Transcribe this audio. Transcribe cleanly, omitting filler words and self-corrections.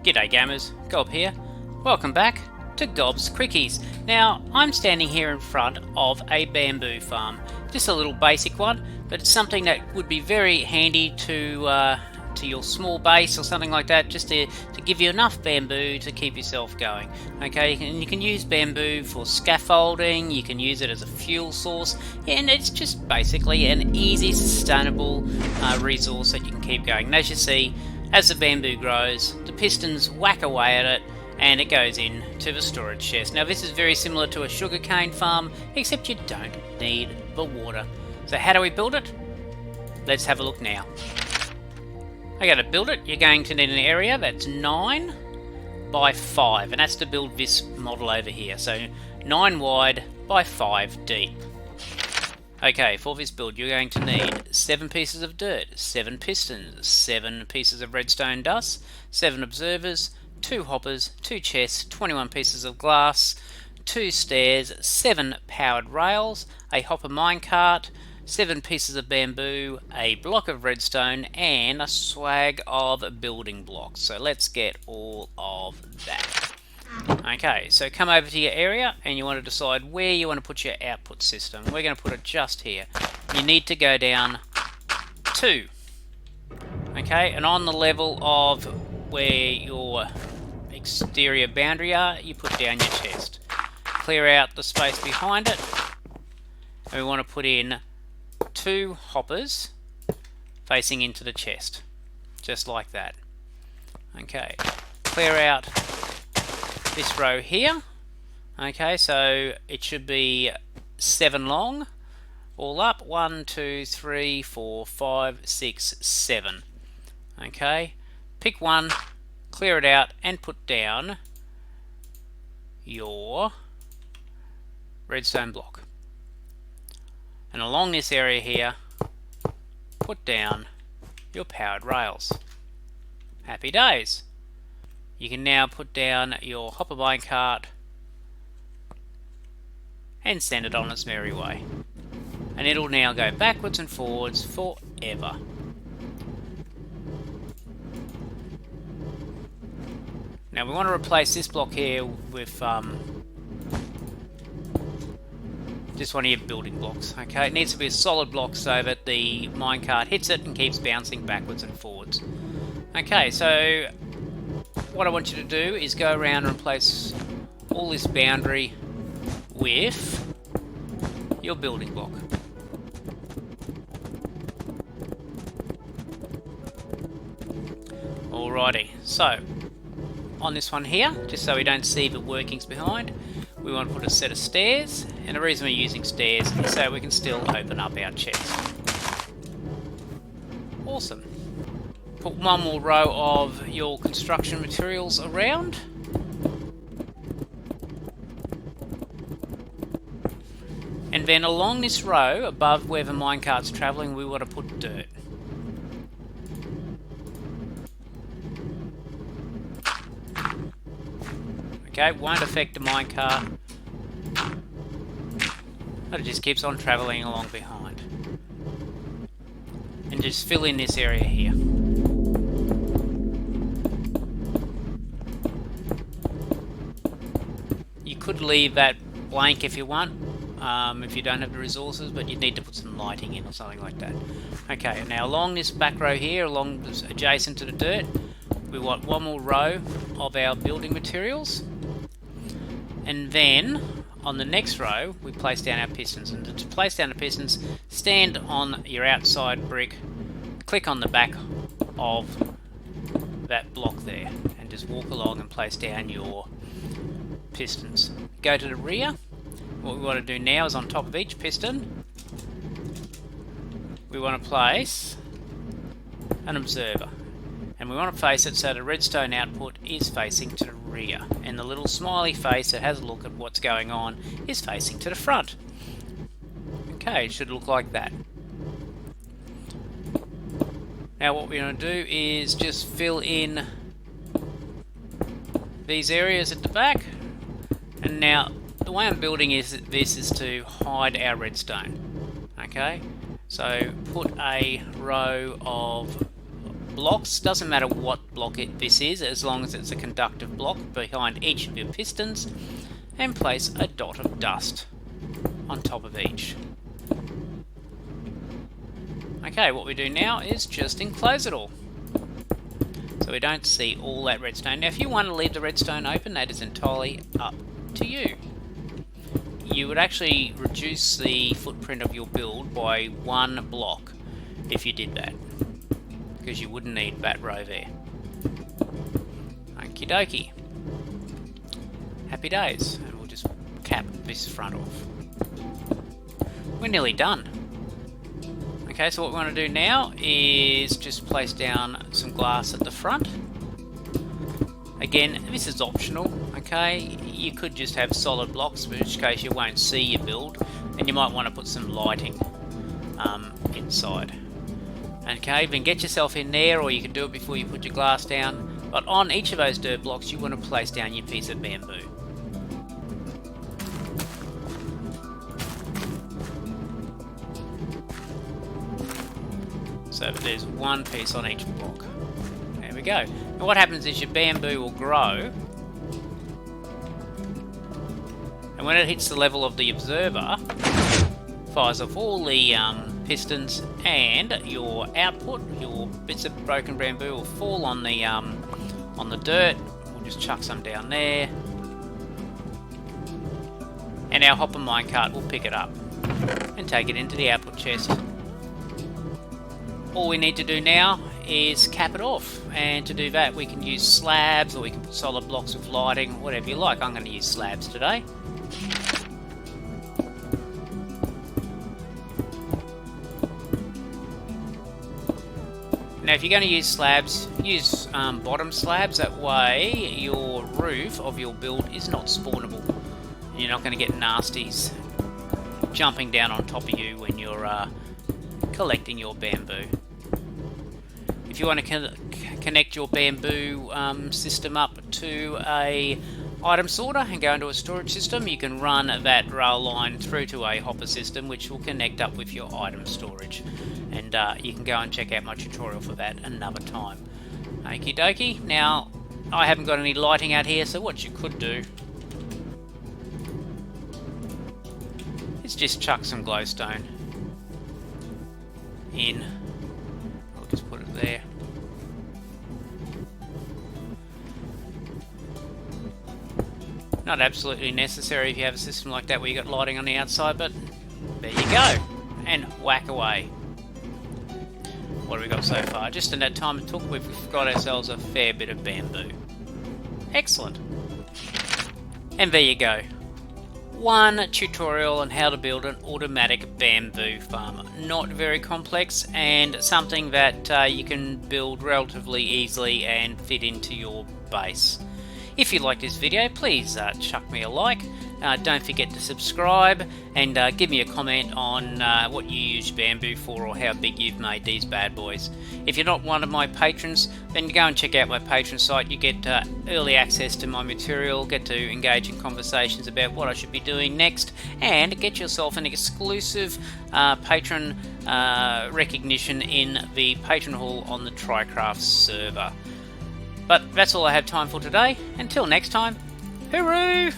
G'day gamers, Gob here. Welcome back to Gob's Quickies. Now, I'm standing here in front of a bamboo farm. Just a little basic one, but it's something that would be very handy to your small base or something like that, just to give you enough bamboo to keep yourself going. Okay, and you can use bamboo for scaffolding, you can use it as a fuel source, and it's just basically an easy, sustainable resource that you can keep going. And as you see, as the bamboo grows, the pistons whack away at it and it goes into the storage chest. Now this is very similar to a sugarcane farm, except you don't need the water. So how do we build it? Let's have a look now. Okay, to build it, you're going to need an area that's 9 by 5, and that's to build this model over here. So 9 wide by 5 deep. Okay, for this build you're going to need 7 pieces of dirt, 7 pistons, 7 pieces of redstone dust, 7 observers, 2 hoppers, 2 chests, 21 pieces of glass, 2 stairs, 7 powered rails, a hopper minecart, 7 pieces of bamboo, a block of redstone, and a swag of building blocks. So let's get all of that. Okay, so come over to your area and you want to decide where you want to put your output system. We're going to put it just here. You need to go down 2. Okay, and on the level of where your exterior boundary are, you put down your chest. Clear out the space behind it, and we want to put in 2 hoppers facing into the chest, just like that. Okay, clear out this row here. Okay, so it should be 7 long, all up. 1, 2, 3, 4, 5, 6, 7. Okay, pick one, clear it out, and put down your redstone block. And along this area here, put down your powered rails. Happy days. You can now put down your hopper minecart and send it on its merry way. And it'll now go backwards and forwards forever. Now we want to replace this block here with just one of your building blocks. Okay, it needs to be a solid block so that the minecart hits it and keeps bouncing backwards and forwards. Okay, so what I want you to do is go around and replace all this boundary with your building block. Alrighty, so on this one here, just so we don't see the workings behind, we want to put a set of stairs, and the reason we're using stairs is so we can still open up our chest. Awesome. Put one more row of your construction materials around. And then along this row, above where the minecart's travelling, we want to put dirt. Okay, won't affect the minecart, but it just keeps on travelling along behind. And just fill in this area here. You could leave that blank if you want, if you don't have the resources, but you'd need to put some lighting in or something like that. Okay, now along this back row here, along this adjacent to the dirt, we want one more row of our building materials. And then on the next row, we place down our pistons. And to place down the pistons, stand on your outside brick, click on the back of that block there, and just walk along and place down your pistons. Go to the rear. What we want to do now is on top of each piston, we want to place an observer. And we want to face it so the redstone output is facing to the rear, and the little smiley face that has a look at what's going on is facing to the front. Okay, it should look like that. Now what we're going to do is just fill in these areas at the back. And now the way I'm building this is to hide our redstone. Okay, so put a row of blocks, doesn't matter what block this is, as long as it's a conductive block, behind each of your pistons, and place a dot of dust on top of each. Okay, what we do now is just enclose it all, so we don't see all that redstone. Now if you want to leave the redstone open, that is entirely up to you. You would actually reduce the footprint of your build by 1 block if you did that, because you wouldn't need that row there. Okie dokie. Happy days. And we'll just cap this front off. We're nearly done. Okay, so what we want to do now is just place down some glass at the front. Again, this is optional, okay? You could just have solid blocks, in which case you won't see your build, and you might want to put some lighting inside. Okay, then get yourself in there, or you can do it before you put your glass down. But on each of those dirt blocks, you want to place down your piece of bamboo. So there's 1 piece on each block. There we go. And what happens is your bamboo will grow, and when it hits the level of the observer, fires off all the pistons, and your output, your bits of broken bamboo, will fall on the dirt. We'll just chuck some down there, and our hopper minecart will pick it up and take it into the output chest. All we need to do now is cap it off, and to do that we can use slabs, or we can put solid blocks with lighting, whatever you like. I'm going to use slabs today. Now if you're going to use slabs, use bottom slabs, that way your roof of your build is not spawnable. You're not going to get nasties jumping down on top of you when you're collecting your bamboo. If you want to connect your bamboo system up to a item sorter and go into a storage system, you can run that rail line through to a hopper system, which will connect up with your item storage. And you can go and check out my tutorial for that another time. Okie dokie. Now, I haven't got any lighting out here, so what you could do is just chuck some glowstone in. I'll just put it there. Not absolutely necessary if you have a system like that where you got lighting on the outside, but there you go. And whack away. What have we got so far? Just in that time it took, we've got ourselves a fair bit of bamboo. Excellent. And there you go. One tutorial on how to build an automatic bamboo farm. Not very complex, and something that you can build relatively easily and fit into your base. If you like this video, please chuck me a like. Don't forget to subscribe, and give me a comment on what you use bamboo for, or how big you've made these bad boys. If you're not one of my patrons, then go and check out my Patreon site. You get early access to my material, get to engage in conversations about what I should be doing next, and get yourself an exclusive patron recognition in the patron hall on the Trycraft server. But that's all I have time for today. Until next time, hooroo!